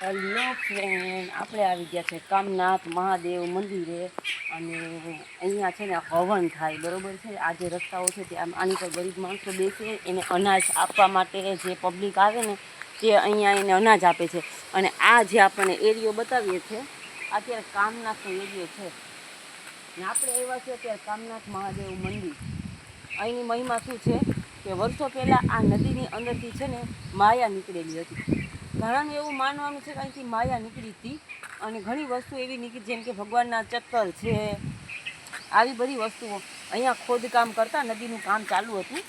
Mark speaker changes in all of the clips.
Speaker 1: Hello friend, આપણે આવી ગયા છે કામનાથ મહાદેવ મંદિરે અને અહીંયા છે ને હવન થાય, બરાબર છે. આ જે રસ્તાઓ છે તે આની પર ગરીબ માણસો બેસે, એને અનાજ આપવા માટે જે પબ્લિક આવે ને તે અહીંયા એને અનાજ આપે છે. અને આ જે આપણને એરિયો બતાવીએ છીએ, અત્યારે કામનાથનો એરિયો છે ને આપણે આવ્યા છીએ અત્યારે કામનાથ મહાદેવ મંદિર. અહીંની મહિમા શું છે કે વર્ષો પહેલાં આ નદીની અંદરથી છે ને માયા નીકળેલી હતી. ઘણાને એવું માનવાનું છે કે અહીંથી માયા નીકળી હતી અને ઘણી વસ્તુ એવી નીકળી, જેમ કે ભગવાનના ચક્કર છે, આવી બધી વસ્તુઓ અહીંયા ખોદકામ કરતા, નદીનું કામ ચાલુ હતું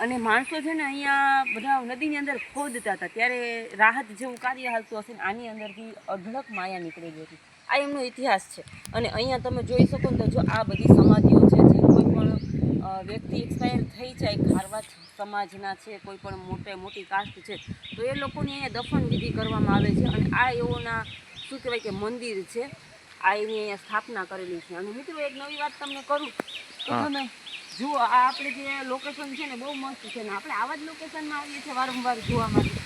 Speaker 1: અને માણસો છે ને અહીંયા બધા નદીની અંદર ખોદતા હતા. ત્યારે રાહત જેવું કાર્ય હાલતું હશે ને આની અંદરથી અઢળક માયા નીકળેલી હતી. આ એમનો ઇતિહાસ છે. અને અહીંયા તમે જોઈ શકો ને તો જો આ બધી સમાધિઓ છે, જે કોઈ પણ વ્યક્તિ એક્સપાયર થઈ જાય, ખારવા સમાજના છે, કોઈ પણ મોટી કાસ્ટ છે, તો એ લોકોની અહીંયા દફન વિધિ કરવામાં આવે છે. અને આ એઓના શું કહેવાય કે મંદિર છે, આ એની અહીંયા સ્થાપના કરેલી છે. અને મિત્રો એક નવી વાત તમને કરું તો તમે જુઓ, આ આપણે જે લોકેશન છે ને બહુ મસ્ત છે ને આપણે આવા જ લોકેશનમાં આવીએ છીએ વારંવાર જોવા માટે.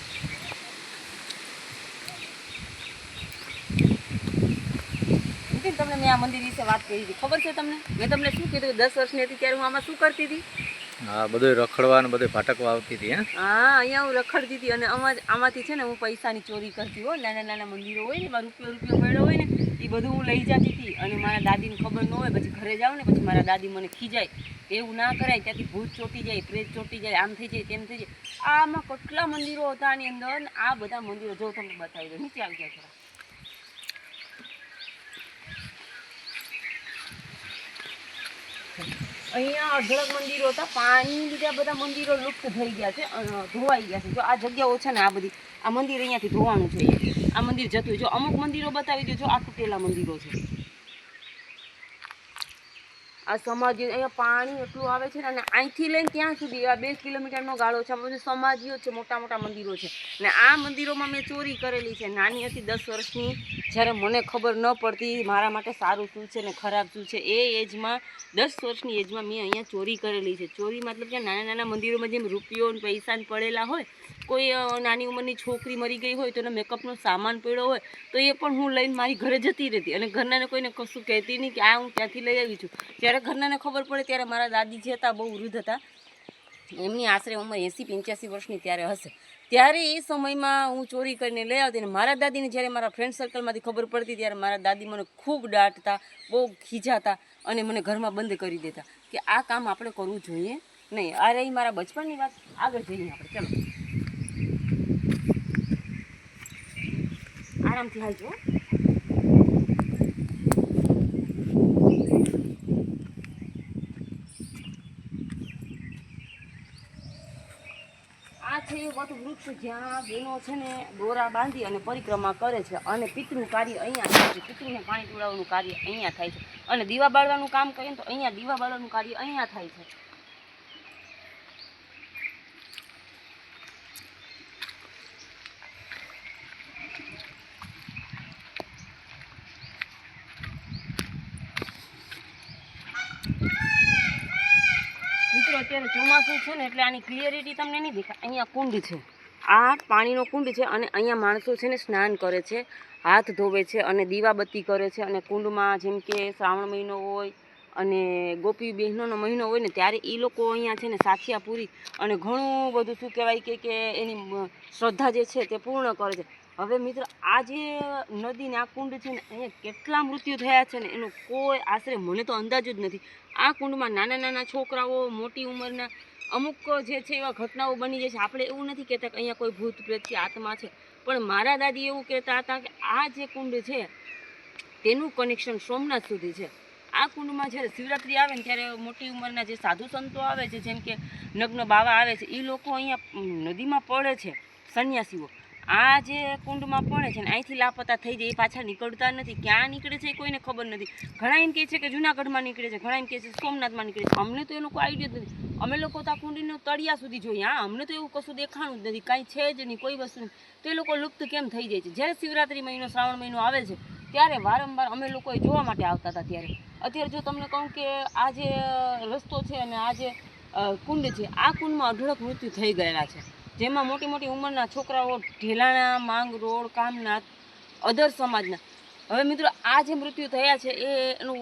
Speaker 1: તમને મેં આ મંદિર વિશે વાત કરી હતી, ખબર છે તમને? મેં તમને શું કીધું, 10 વર્ષની હતી ત્યારે હું આમાં શું કરતી હતી?
Speaker 2: હા, બધું રખડવા ને બધું ભાટકવા આવતી હતી.
Speaker 1: હા, અહીંયા હું રખડતી હતી અને આમાંથી છે ને હું પૈસાની ચોરી કરતી હોય. નાના નાના મંદિરો હોય ને, એમાં રૂપિયો પડ્યો હોય ને, એ બધું હું લઈ જતી હતી. અને મારા દાદીને ખબર ન હોય, પછી ઘરે જાઉં ને પછી મારા દાદી મને ખીજાય કે એવું ના કરાય, ત્યાંથી ભૂત ચોટી જાય, પ્રેત ચોટી જાય, આમ થઈ જાય, તેમ થઈ જાય. આમાં કેટલા મંદિરો હતા આની અંદર, ને આ બધા મંદિરો જો તમને બતાવી દો. નીચે આવી જાય થોડા. અહીંયા અઢળક મંદિરો હતા, પાણી લીધે બધા મંદિરો લુપ્ત થઈ ગયા છે, ધોવાઈ ગયા છે. જો આ જગ્યાઓ છે ને આ બધી, આ મંદિર અહીંયાથી ધોવાનું જોઈએ. આ મંદિર જતું, જો અમુક મંદિરો બતાવી દો, જો આ તૂટેલા મંદિરો છે. આ સમાધિઓ, અહીંયા પાણી એટલું આવે છે ને, અને અહીંથી લઈને ત્યાં સુધી આ 2 કિલોમીટરનો ગાળો છે. આ બધી સમાધિઓ છે, મોટા મોટા મંદિરો છે. અને આ મંદિરોમાં મેં ચોરી કરેલી છે. નાની હતી 10 વર્ષની, જ્યારે મને ખબર ન પડતી મારા માટે સારું શું છે ને ખરાબ શું છે, એ એજમાં 10 વર્ષની એજમાં મેં અહીંયા ચોરી કરેલી છે. ચોરી મતલબ કે નાના નાના મંદિરોમાં જેમ રૂપિયો ને પૈસા પડેલા હોય, કોઈ નાની ઉંમરની છોકરી મરી ગઈ હોય તો એનો મેકઅપનો સામાન પડ્યો હોય તો એ પણ હું લઈને મારી ઘરે જતી રહેતી. અને ઘરનાને કોઈને કશું કહેતી નહીં કે આ હું ક્યાંથી લઈ આવી છું. જ્યારે ઘરનાને ખબર પડે ત્યારે મારા દાદી જે હતા બહુ વૃદ્ધ હતા, એમની આશરે ઉંમર 80-85 વર્ષની ત્યારે હશે. ત્યારે એ સમયમાં હું ચોરી કરીને લઈ આવતી. અને મારા દાદીને જ્યારે મારા ફ્રેન્ડ સર્કલમાંથી ખબર પડતી ત્યારે મારા દાદી મને ખૂબ દાટતા, બહુ ખીજાતા અને મને ઘરમાં બંધ કરી દેતા કે આ કામ આપણે કરવું જોઈએ નહીં. આ રહી મારા બચપણની વાત. આગળ જઈએ આપણે, ચલો આરામથી હાલજો. આ છે એ વટ વૃક્ષ જ્યાં બહેનો છે ને દોરા બાંધી અને પરિક્રમા કરે છે. અને પિતૃનું કાર્ય અહીંયા થાય છે, પિતૃને પાણી પીવડાવવાનું કાર્ય અહીંયા થાય છે. અને દીવા બાળવાનું કામ કરીએ ને તો અહીંયા દીવા બાળવાનું કાર્ય અહીંયા થાય છે. મિત્રો અત્યારે ચોમાસું છે ને એટલે આની ક્લિયરિટી તમને નહીં દેખાય. અહીંયા કુંડ છે, આ પાણીનો કુંડ છે અને અહીંયા માણસો છે ને સ્નાન કરે છે, હાથ ધોવે છે અને દીવાબત્તી કરે છે. અને કુંડમાં જેમ કે શ્રાવણ મહિનો હોય અને ગોપી બહેનોનો મહિનો હોય ને ત્યારે એ લોકો અહીંયા છે ને સાથિયા પૂરી અને ઘણું બધું શું કહેવાય કે એની શ્રદ્ધા જે છે તે પૂર્ણ કરે છે. હવે મિત્રો આ જે નદીને આ કુંડ છે ને અહીંયા કેટલા મૃત્યુ થયા છે ને એનો કોઈ આશરે મને તો અંદાજ જ નથી. આ કુંડમાં નાના નાના છોકરાઓ, મોટી ઉંમરના અમુક જે છે એવા ઘટનાઓ બની જાય છે. આપણે એવું નથી કહેતા કે અહીંયા કોઈ ભૂત પ્રેત કે આત્મા છે, પણ મારા દાદી એવું કહેતા હતા કે આ જે કુંડ છે તેનું કનેક્શન સોમનાથ સુધી છે. આ કુંડમાં જ્યારે શિવરાત્રિ આવે ને ત્યારે મોટી ઉંમરના જે સાધુ સંતો આવે છે, જેમ કે નગ્ન બાવા આવે છે, એ લોકો અહીંયા નદીમાં પડે છે, સંન્યાસીઓ આ જે કુંડમાં પડે છે ને અહીંથી લાપતા થઈ જાય, એ પાછા નીકળતા નથી. ક્યાં નીકળે છે એ કોઈને ખબર નથી. ઘણા એમ કહે છે કે જૂનાગઢમાં નીકળે છે, ઘણા એમ કહે છે સોમનાથમાં નીકળે છે. અમને તો એનો કોઈ આઈડિયા જ નથી. અમે લોકો તો આ કુંડીનો તળિયા સુધી જોઈએ. હા, અમને તો એવું કશું દેખાણું જ નથી, કાંઈ છે જ નહીં, કોઈ વસ્તુ નહીં. તો એ લોકો લુપ્ત કેમ થઈ જાય છે? જ્યારે શિવરાત્રિ મહિનો, શ્રાવણ મહિનો આવે છે ત્યારે વારંવાર અમે લોકો જોવા માટે આવતા હતા. ત્યારે અત્યારે જો તમને કહું કે આ જે રસ્તો છે અને આ જે કુંડ છે. આ કુંડમાં અઢળક મૃત્યુ થઈ ગયેલા છે, જેમાં મોટી મોટી ઉંમરના છોકરાઓ, ઢેલાણા, માંગરોળ, કામનાથ, અધર સમાજના. હવે મિત્રો આ જે મૃત્યુ થયા છે એનું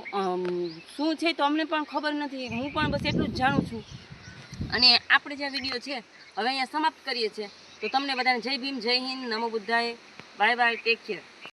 Speaker 1: શું છે તો અમને પણ ખબર નથી. હું પણ બસ એટલું જ જાણું છું. અને આપણે જે વિડીયો છે હવે અહીંયા સમાપ્ત કરીએ છીએ. તો તમને બધાને જય ભીમ, જય હિન્દ, નમો બુદ્ધાય, બાય બાય, ટેક કેર.